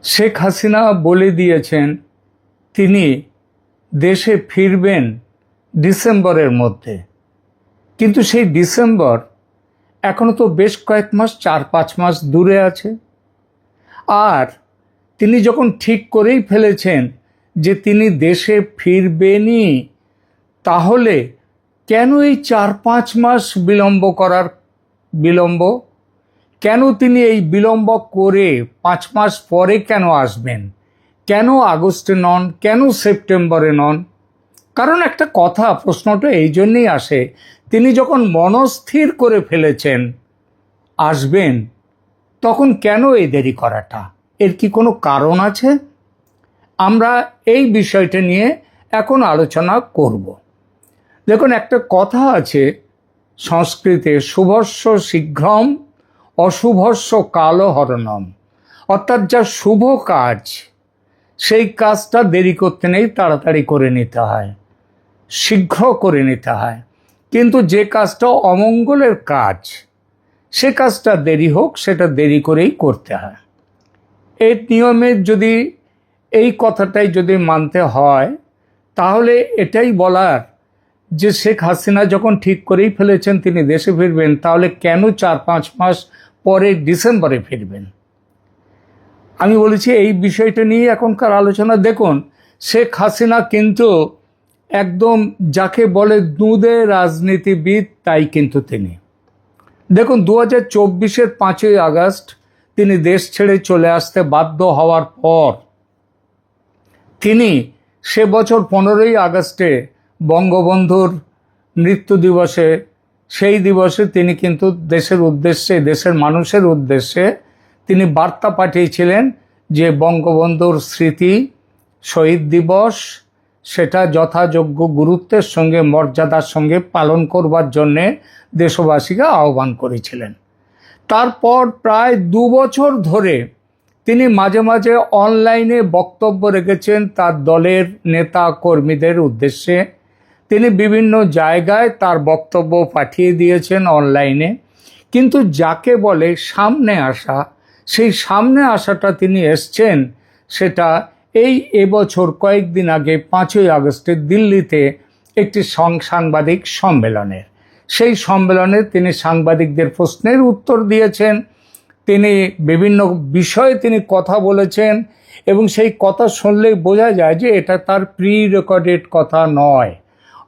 শেখ হাসিনা বলে দিয়েছেন তিনি দেশে ফিরবেন ডিসেম্বরের মধ্যে, কিন্তু সেই ডিসেম্বর এখনো তো বেশ কয়েক মাস, 4-5 মাস দূরে আছে। আর তিনি যখন ঠিক করেই ফেলেছেন যে তিনি দেশে ফিরবেনই, তাহলে কেন এই 4-5 মাস বিলম্ব? কেন তিনি এই বিলম্ব করে 5 মাস পরে কেন আসবেন? কেন আগস্টে নন, কেন সেপ্টেম্বরে নন? কারণ একটা কথা, প্রশ্নটা এই জন্যেই আসে, তিনি যখন মনস্থির করে ফেলেছেন আসবেন, তখন কেন এই দেরি করাটা? এর কি কোনো কারণ আছে? আমরা এই বিষয়টা নিয়ে এখন আলোচনা করব। দেখুন, একটা কথা আছে সংস্কৃতে, শুভস্য শীঘ্রম অশুভস্য কালহরণম, অর্থাৎ যা শুভ কাজ সেই কাজটা দেরি করতে নেই, তাড়াতাড়ি করে নিতে হয়, শীঘ্র করে নিতে হয়। কিন্তু যে কাজটা অমঙ্গলের কাজ, সে কাজটা দেরি হোক, সেটা দেরি করেই করতে হয়। এই নিয়মের যদি এই কথাটাই যদি মানতে হয়, তাহলে এটাই বলার যে শেখ হাসিনা যখন ঠিক করেই ফেলেছেন তিনি দেশে ফিরবেন, তাহলে কেন 4-5 মাস পরে ডিসেম্বরে ফিরবেন? আমি বলেছি এই বিষয়টা নিয়ে এখনকার আলোচনা। দেখুন, শেখ হাসিনা কিন্তু একদম যাকে বলে দুঁদে রাজনীতিবিদ, তাই কিন্তু তিনি। দেখুন, 2024-এর 5ই আগস্ট তিনি দেশ ছেড়ে চলে আসতে বাধ্য হওয়ার পর তিনি সে বছর 15ই আগস্টে বঙ্গবন্ধুর মৃত্যু দিবসে, সেই দিবসে তিনি কিন্তু দেশের উদ্দেশ্যে, দেশের মানুষের উদ্দেশ্যে তিনি বার্তা পাঠিয়েছিলেন যে বঙ্গবন্ধুর স্মৃতি শহীদ দিবস, সেটা যথাযোগ্য গুরুত্বের সঙ্গে, মর্যাদার সঙ্গে পালন করবার জন্যে দেশবাসীকে আহ্বান করেছিলেন। তারপর প্রায় 2 বছর ধরে তিনি মাঝে মাঝে অনলাইনে বক্তব্য রেখেছেন তার দলের নেতা কর্মীদের উদ্দেশ্যে। তিনি বিভিন্ন জায়গায় তার বক্তব্য পাঠিয়ে দিয়েছেন অনলাইনে, কিন্তু যাকে বলে সামনে আসা, সেই সামনে আসাটা তিনি এসছেন সেটা এবছর কয়েকদিন আগে 5ই আগস্টে দিল্লিতে একটি সাংবাদিক সম্মেলনের। সেই সম্মেলনে তিনি সাংবাদিকদের প্রশ্নের উত্তর দিয়েছেন, তিনি বিভিন্ন বিষয়ে তিনি কথা বলেছেন, এবং সেই কথা শুনলেই বোঝা যায় যে এটা তার প্রি রেকর্ডেড কথা নয়।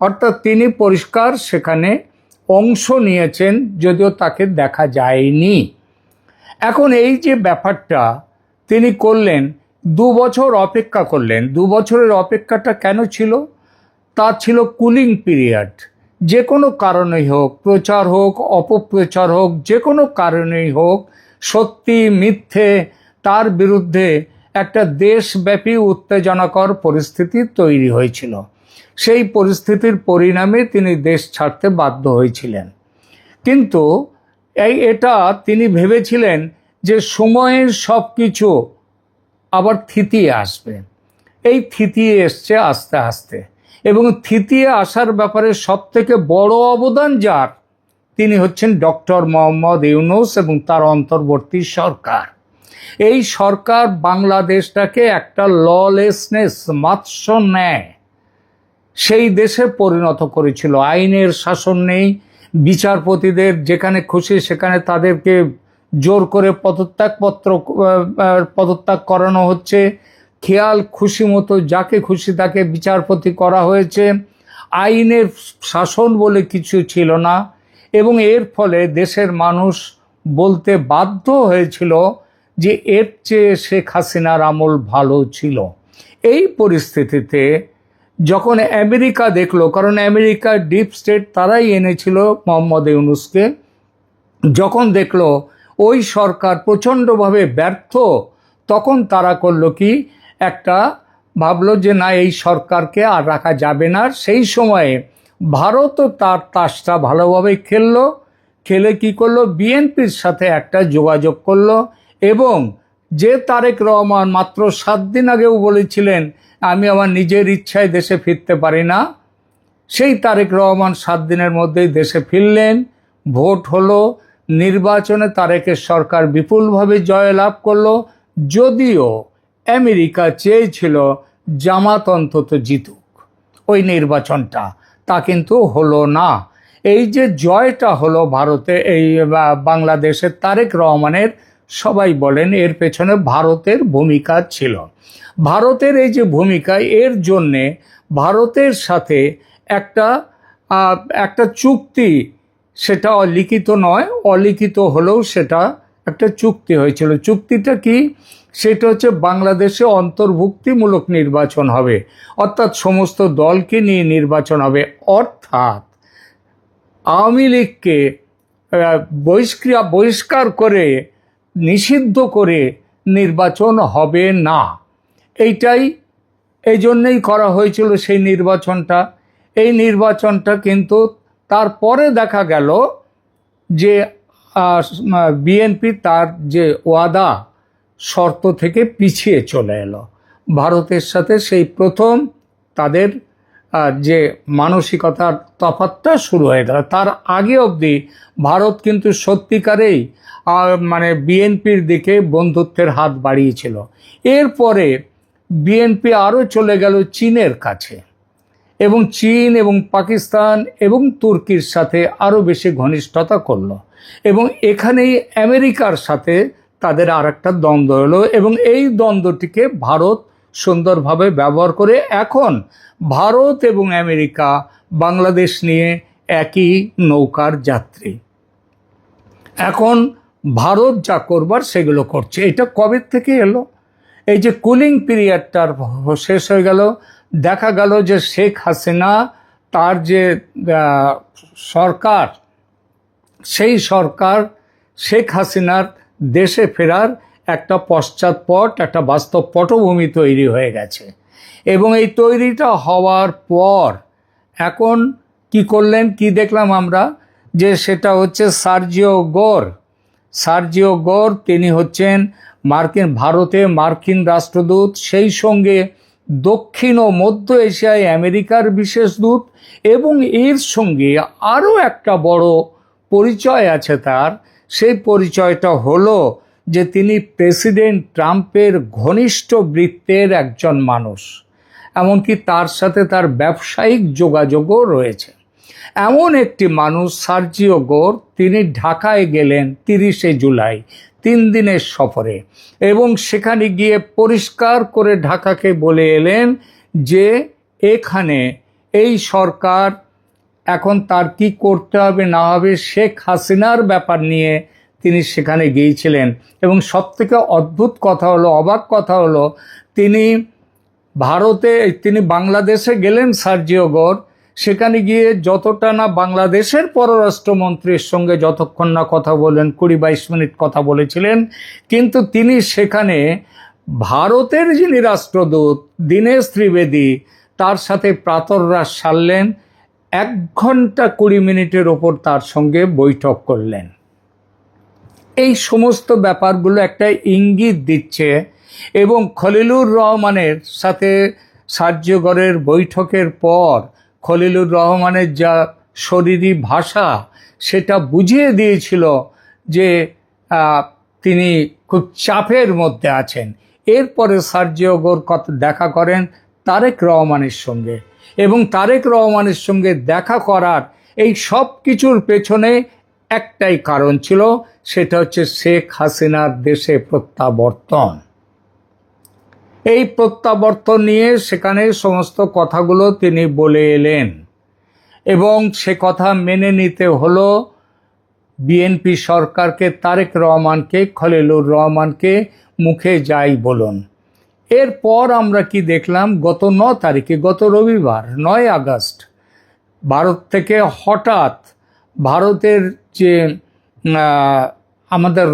অর্থাৎ তিনি পরিষ্কার সেখানে অংশ নিয়েছেন, যদিও তাকে দেখা যায়নি। এখন এই যে ব্যাপারটা তিনি করলেন, 2 বছর অপেক্ষা করলেন। 2 বছরের অপেক্ষাটা কেন ছিল? তা ছিল কুলিং পিরিয়ড। যে কোনো কারণেই হোক, প্রচার হোক, অপপ্রচার হোক, যে কোনো কারণেই হোক, সত্যি মিথ্যে তার বিরুদ্ধে একটা দেশব্যাপী উত্তেজনাকর পরিস্থিতি তৈরি হয়েছিল। সেই পরিস্থিতির পরিণামে তিনি দেশ ছাড়তে বাধ্য হয়েছিলেন। কিন্তু এটা তিনি ভেবেছিলেন যে সময়ের সব কিছু আবার থিতিয়ে আসবে। এই থিতিয়ে এসছে আস্তে আস্তে, এবং থিতিয়ে আসার ব্যাপারে সবথেকে বড় অবদান যার, তিনি হচ্ছেন ডক্টর মোহাম্মদ ইউনূস এবং তার অন্তর্বর্তী সরকার। এই সরকার বাংলাদেশটাকে একটা ললেসনেস, মাৎস্য ন্যায় সেই দেশে পরিণত করেছিল। আইনের শাসন নেই, বিচারপতিদের যেখানে খুশি সেখানে তাদেরকে জোর করে পদত্যাগ করানো হচ্ছে, খেয়াল খুশি মতো যাকে খুশি তাকে বিচারপতি করা হয়েছে। আইনের শাসন বলে কিছু ছিল না, এবং এর ফলে দেশের মানুষ বলতে বাধ্য হয়েছিল যে এর চেয়ে শেখ হাসিনার আমল ভালো ছিল। এই পরিস্থিতিতে যখন আমেরিকা দেখলো, কারণ আমেরিকার ডিপ স্টেট তারাই এনেছিল মোহাম্মদ ইউনূসকে, যখন দেখলো ওই সরকার প্রচণ্ডভাবে ব্যর্থ, তখন তারা করলো কি, একটা ভাবলো যে না, এই সরকারকে আর রাখা যাবে না। সেই সময়ে ভারতও তার তাসটা ভালোভাবে খেলে কি করলো, বিএনপির সাথে একটা যোগাযোগ করলো, এবং যে তারেক রহমান মাত্র 7 দিন আগেও বলেছিলেন আমি আমার নিজের ইচ্ছায় দেশে ফিরতে পারি না, সেই তারেক রহমান 7 দিনের মধ্যেই দেশে ফিরলেন। ভোট হলো, নির্বাচনে তারেকের সরকার বিপুলভাবে জয়লাভ করলো। যদিও আমেরিকা চেয়েছিল জামাত অন্তত জিতুক ওই নির্বাচনটা, তা কিন্তু হলো না। এই যে জয়টা হলো ভারতে, এই বাংলাদেশের তারেক রহমানের, সবাই বলেন এর পেছনে ভারতের ভূমিকা ছিল। ভারতের এই যে ভূমিকা, এর জন্যে ভারতের সাথে একটা একটা চুক্তি, সেটা লিখিত নয়, অলিখিত হলেও সেটা একটা চুক্তি হয়েছিল। চুক্তিটা কি? সেটা হচ্ছে বাংলাদেশে অন্তর্ভুক্তিমূলক নির্বাচন হবে, অর্থাৎ সমস্ত দলকে নিয়ে নির্বাচন হবে, অর্থাৎ আওয়ামী লীগকে বহিষ্কার করে, নিষিদ্ধ করে নির্বাচন হবে না। এই জন্যেই করা হয়েছিল সেই নির্বাচনটা। এই নির্বাচনটা কিন্তু তারপরে দেখা গেল যে বিএনপি তার যে ওয়াদা শর্ত থেকে পিছিয়ে চলে এলো ভারতের সাথে। সেই প্রথম তাদের যে মানসিকতার তফাৎটা শুরু হয়ে গেল। তার আগে অবধি ভারত কিন্তু সত্যিকারেই মানে বিএনপির দিকে বন্ধুত্বের হাত বাড়িয়েছিল। এরপরে বিএনপি আরও চলে গেল চীনের কাছে, এবং চীন এবং পাকিস্তান এবং তুর্কির সাথে আরও বেশি ঘনিষ্ঠতা করলো, এবং এখানেই আমেরিকার সাথে তাদের আর একটা দ্বন্দ্ব হলো, এবং এই দ্বন্দ্বটিকে ভারত সুন্দরভাবে ব্যবহার করে এখন ভারত এবং আমেরিকা বাংলাদেশ নিয়ে একই নৌকার যাত্রী। এখন ভারত যা করবার সেগুলো করছে। এটা কবে থেকে এলো? এই যে কুলিং পিরিয়ডটার শেষ হয়ে গেল, দেখা গেল যে শেখ হাসিনা, তার যে সরকার, সেই সরকার শেখ হাসিনার দেশে ফেরার একটা পশ্চাৎপট, একটা বাস্তব পটভূমি তৈরি হয়ে গেছে। এবং এই তৈরিটা হওয়ার পর এখন কি করলেন, কি দেখলাম আমরা, যে সেটা হচ্ছে সার্জিও গোর। তিনি হচ্ছেন ভারতে মার্কিন রাষ্ট্রদূত, সেই সঙ্গে দক্ষিণ ও মধ্য এশিয়ায় আমেরিকার বিশেষ দূত, এবং এর সঙ্গে আরও একটা বড় পরিচয় আছে তার। সেই পরিচয়টা হলো যে তিনি প্রেসিডেন্ট ট্রাম্পের ঘনিষ্ঠ বৃত্তের একজন মানুষ, এমনকি তার সাথে তার ব্যবসায়িক যোগাযোগও রয়েছে। এমন একটি মানুষ সার্জিও গোর, তিনি ঢাকায় গেলেন 30শে জুলাই 3 দিনের সফরে, এবং সেখানে গিয়ে পরিষ্কার করে ঢাকাকে বলে এলেন যে এখানে এই সরকার এখন তার কি করতে হবে না হবে, শেখ হাসিনার ব্যাপার নিয়ে তিনি সেখানে গিয়েছিলেন। এবং সবথেকে অদ্ভুত কথা হলো, অবাক কথা হলো, তিনি বাংলাদেশে গেলেন সার্জিও গোর। সেখানে গিয়ে যতটা না বাংলাদেশের পররাষ্ট্রমন্ত্রীর সঙ্গে যতক্ষণ না কথা বলেন, 20-22 মিনিট কথা বলেছিলেন, কিন্তু তিনি সেখানে ভারতের যিনি রাষ্ট্রদূত দীনেশ ত্রিবেদী, তার সাথে প্রাতরাশ সারলেন, 1 ঘন্টা 20 মিনিটের ওপর তার সঙ্গে বৈঠক করলেন। এই সমস্ত ব্যাপারগুলো একটা ইঙ্গিত দিচ্ছে। এবং খলিলুর রহমানের সাথে সার্জিও গোরের বৈঠকের পর খলিলুর রহমানের যা শরীরী ভাষা, সেটা বুঝিয়ে দিয়েছিল যে তিনি খুব চাপের মধ্যে আছেন। এরপরে সার্জিও গোর দেখা করেন তারেক রহমানের সঙ্গে, এবং তারেক রহমানের সঙ্গে দেখা করার এই সব কিছুর পেছনে একটাই কারণ ছিল, সেটা হচ্ছে শেখ হাসিনার দেশে প্রত্যাবর্তন। এই প্রত্যাবর্তন নিয়ে সেখানে সমস্ত কথাগুলো তিনি বলে এলেন, এবং সে কথা মেনে নিতে হলো বিএনপি সরকারকে, তারেক রহমানকে, খলিলুর রহমানকে, মুখে যাই বলুন। এরপর আমরা কি দেখলাম, গত 9 তারিখে, গত রবিবার 9 আগস্ট, ভারত থেকে হঠাৎ ভারতের যে আমাদের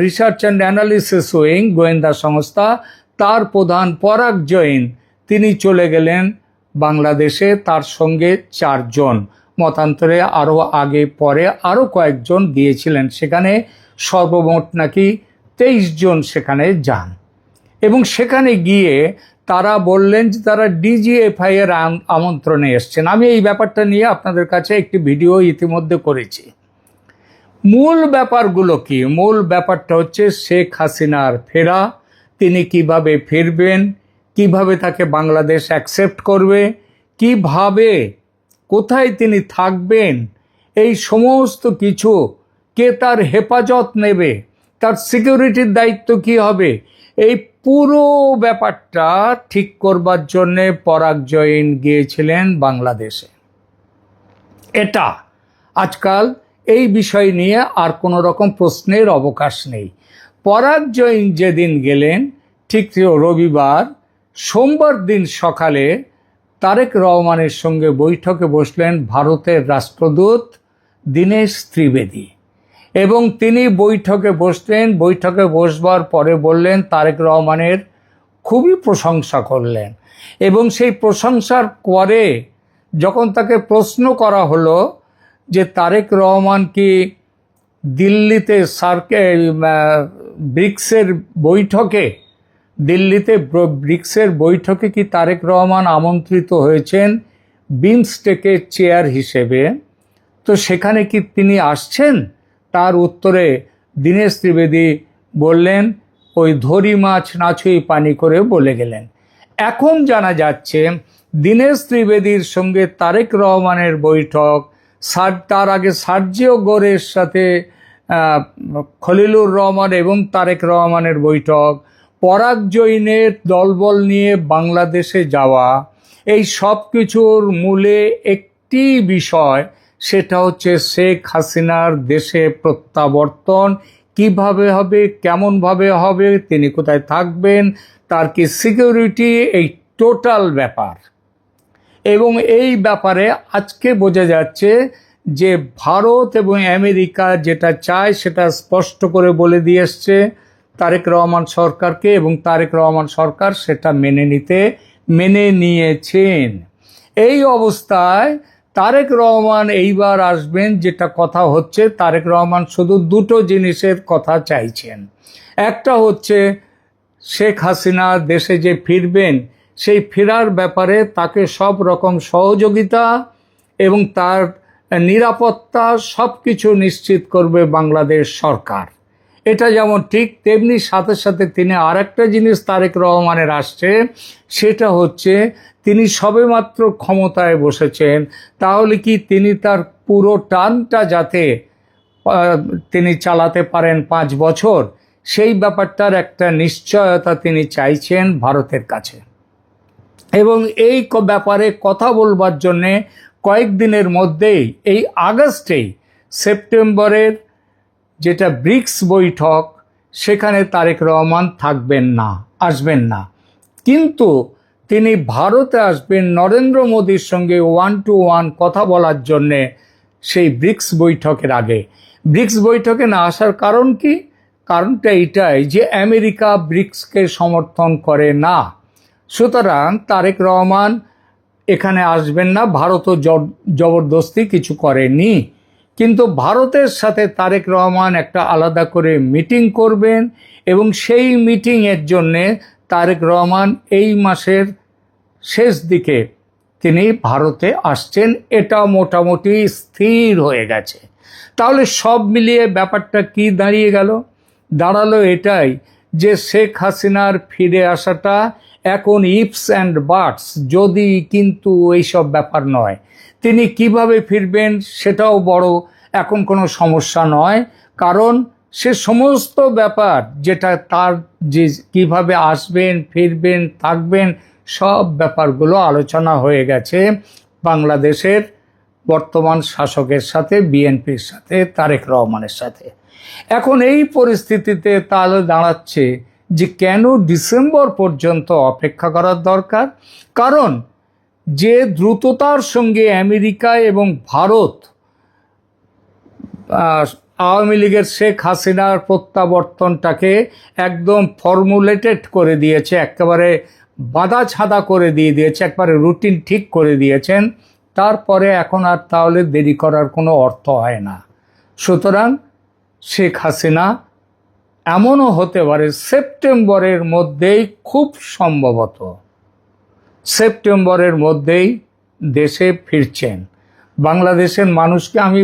রিসার্চ অ্যান্ড অ্যানালিসিস উইং, গোয়েন্দা সংস্থা, তার প্রধান পরাগ জৈন, তিনি চলে গেলেন বাংলাদেশে। তার সঙ্গে 4 জন, মতান্তরে আরও আগে পরে আরও কয়েকজন গিয়েছিলেন সেখানে। সর্বমোট নাকি 23 জন সেখানে যান। এবং সেখানে গিয়ে তারা বললেন যে তারা ডিজিএফআই এর আমন্ত্রণে এসছেন। আমি এই ব্যাপারটা নিয়ে আপনাদের কাছে একটি ভিডিও ইতিমধ্যে করেছি। মূল ব্যাপারগুলো কি? মূল ব্যাপারটা হচ্ছে শেখ হাসিনার ফেরা, তিনি কিভাবে ফিরবেন, কিভাবে তাকে বাংলাদেশ অ্যাকসেপ্ট করবে, কিভাবে কোথায় তিনি থাকবেন, এই সমস্ত কিছু, কে তার হেফাজত নেবে, তার সিকিউরিটির দায়িত্ব কি হবে, এই পুরো ব্যাপারটা ঠিক করবার জন্যে পরাগ জৈন গিয়েছিলেন বাংলাদেশে। এটা আজকাল এই বিষয় নিয়ে আর কোনো রকম প্রশ্নের অবকাশ নেই। পরাগ জৈন যেদিন গেলেন, ঠিক রবিবার, সোমবার দিন সকালে তারেক রহমানের সঙ্গে বৈঠকে বসলেন ভারতের রাষ্ট্রদূত দীনেশ ত্রিবেদী, এবং তিনি বৈঠকে বসলেন। বৈঠকে বসবার পরে বললেন, তারেক রহমানের খুবই প্রশংসা করলেন, এবং সেই প্রশংসার পরে যখন তাকে প্রশ্ন করা হলো যে তারেক রহমান কি দিল্লিতে ব্রিক্সের বৈঠকে কি তারেক রহমান আমন্ত্রিত হয়েছেন বিমস্টেকের চেয়ার হিসেবে, তো সেখানে কি তিনি আসছেন? তার উত্তরে দীনেশ ত্রিবেদী বললেন, ওই ধরি মাছ নাছুই পানি করে বলে গেলেন। এখন জানা যাচ্ছে দীনেশ ত্রিবেদীর সঙ্গে তারেক রহমানের বৈঠক, তার আগে সার্জিও গোরের সাথে খলিলুর রহমান এবং তারেক রহমানের বৈঠক, পরাগ জৈনের দলবল নিয়ে বাংলাদেশে যাওয়া, এই সব কিছুর মূলে একটি বিষয়, সেটা হচ্ছে শেখ হাসিনার দেশে প্রত্যাবর্তন কিভাবে হবে, কেমনভাবে হবে, তিনি কোথায় থাকবেন, তার কি সিকিউরিটি, এই টোটাল ব্যাপার। এবং এই ব্যাপারে আজকে বোঝা যাচ্ছে যে ভারত এবং আমেরিকা যেটা চায় সেটা স্পষ্ট করে বলে দিয়ে এসছে তারেক রহমান সরকারকে, এবং তারেক রহমান সরকার সেটা মেনে নিয়েছেন। এই অবস্থায় তারেক রহমান এইবার আসবেন, যেটা কথা হচ্ছে, তারেক রহমান শুধু দুটো জিনিসের কথা চাইছেন। একটা হচ্ছে শেখ হাসিনা দেশে যে ফিরবেন, সেই ফেরার ব্যাপারে তাকে সব রকম সহযোগিতা এবং তার নিরাপত্তা সব কিছু নিশ্চিত করবে বাংলাদেশ সরকার। এটা যেমন ঠিক, তেমনি সাথে সাথে তিনি আর একটা জিনিস তারেক রহমানের আসছে, সেটা হচ্ছে তিনি সবেমাত্র ক্ষমতায় বসেছেন, তাহলে কি তিনি তার পুরো টার্মটা যাতে তিনি চালাতে পারেন 5 বছর, সেই ব্যাপারটার একটা নিশ্চয়তা তিনি চাইছেন ভারতের কাছে। এবং এই ব্যাপারে কথা বলবার জন্যে কয়েকদিনের মধ্যেই, এই আগস্টেই সেপ্টেম্বরের যেটা ব্রিক্স বৈঠক, সেখানে তারেক রহমান আসবেন না, কিন্তু তিনি ভারতে আসবেন নরেন্দ্র মোদীর সঙ্গে 1-to-1 কথা বলার জন্যে সেই ব্রিক্স বৈঠকের আগে। ব্রিক্স বৈঠকে না আসার কারণ কি? কারণটা এটাই যে আমেরিকা ব্রিক্সকে সমর্থন করে না, সুতরাং তারেক রহমান এখানে আসবেন না। ভারতও জবরদস্তি কিছু করেনি, কিন্তু ভারতের সাথে তারেক রহমান একটা আলাদা করে মিটিং করবেন, এবং সেই মিটিংয়ের জন্যে তারেক রহমান এই মাসের শেষ দিকে তিনি ভারতে আসছেন, এটা মোটামুটি স্থির হয়ে গেছে। তাহলে সব মিলিয়ে ব্যাপারটা কি দাঁড়ালো এটাই যে শেখ হাসিনার ফিরে আসাটা এখন ইফস অ্যান্ড বাটস, যদি কিন্তু এইসব ব্যাপার নয়। তিনি কিভাবে ফিরবেন সেটাও বড় এখন কোনো সমস্যা নয়, কারণ সে সমস্ত ব্যাপার যেটা তার, যে কিভাবে আসবেন, ফিরবেন, থাকবেন, সব ব্যাপারগুলো আলোচনা হয়ে গেছে বাংলাদেশের বর্তমান শাসকের সাথে, বিএনপির সাথে, তারেক রহমানের সাথে। এখন এই পরিস্থিতিতে তাহলে দাঁড়াচ্ছে যে কেন ডিসেম্বর পর্যন্ত অপেক্ষা করার দরকার? কারণ যে দ্রুততার সঙ্গে আমেরিকা এবং ভারত আওয়ামী লীগের শেখ হাসিনার প্রত্যাবর্তনটাকে একদম ফর্মুলেটেড করে দিয়েছে, একেবারে বাঁধা ছাঁদা করে দিয়েছে, একবারে রুটিন ঠিক করে দিয়েছেন, তারপরে এখন আর তাহলে দেরি করার কোনো অর্থ হয় না। সুতরাং শেখ হাসিনা এমনও হতে পারে সেপ্টেম্বরের মধ্যেই, খুব সম্ভবত সেপ্টেম্বরের মধ্যেই দেশে ফিরছেন। বাংলাদেশের মানুষকে আমি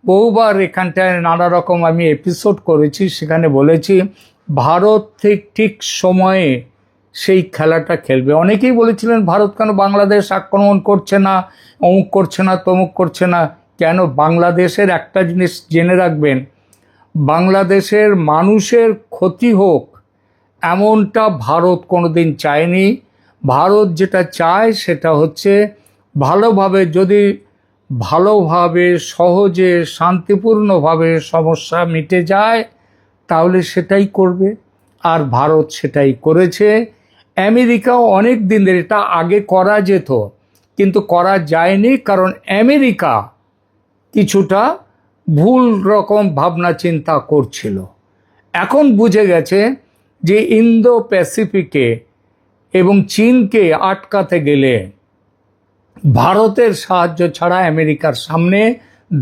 বহুবার এখানটায় নানা রকম আমি এপিসোড করেছি, সেখানে বলেছি ভারত ঠিক সময়ে সেই খেলাটা খেলবে। অনেকেই বলেছিলেন ভারত কেন বাংলাদেশ আক্রমণ করছে না, অমুক করছে না, তমুক করছে না। কেন? বাংলাদেশের একটা জিনিস জেনে রাখবেন, বাংলাদেশের মানুষের ক্ষতি হোক এমনটা ভারত কোনোদিন চায়নি। ভারত যেটা চায় সেটা হচ্ছে ভালোভাবে সহজে শান্তিপূর্ণভাবে সমস্যা মিটে যায়, তাহলে সেটাই করবে। আর ভারত সেটাই করেছে। আমেরিকাও অনেক দিনের, এটা আগে করা যেত কিন্তু করা যায়নি, কারণ আমেরিকা কিছুটা ভুল রকম ভাবনা চিন্তা করছিল। এখন বুঝে গেছে যে ইন্দো প্যাসিফিকে এবং চীনকে আটকাতে গেলে ভারতের সাহায্য ছাড়া আমেরিকার সামনে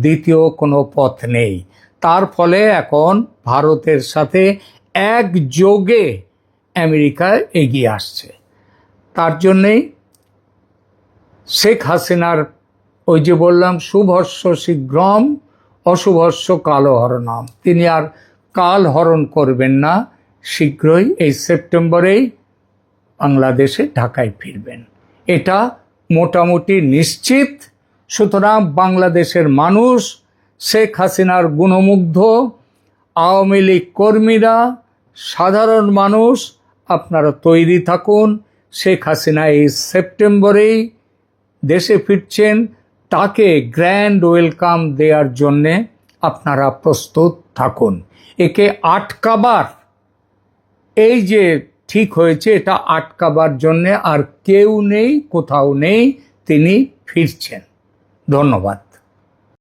দ্বিতীয় কোনো পথ নেই। তার ফলে এখন ভারতের সাথে একযোগে আমেরিকা এগিয়ে আসছে। তার জন্যেই শেখ হাসিনার ওই যে বললাম, শুভস্য শীঘ্রম অশুভস্য কালহরণম, তিনি আর কাল হরণ করবেন না, শীঘ্রই এই সেপ্টেম্বরেই বাংলাদেশে ঢাকায় ফিরবেন, এটা মোটামুটি নিশ্চিত। সুতরাং বাংলাদেশের মানুষ শেখ হাসিনার গুণমুগ্ধ, আওয়ামী লীগ কর্মীরা, সাধারণ মানুষ আপনারা তৈরি থাকুন। শেখ হাসিনা এই সেপ্টেম্বরেই দেশে ফিরছেন, তাকে গ্র্যান্ড ওয়েলকাম দেওয়ার জন্যে আপনারা প্রস্তুত থাকুন। একে আটকাবার, এই যে ঠিক হয়েছে, এটা আটকাবার জন্যে আর কেউ নেই, কোথাও নেই, তিনি ফিরছেন। ধন্যবাদ।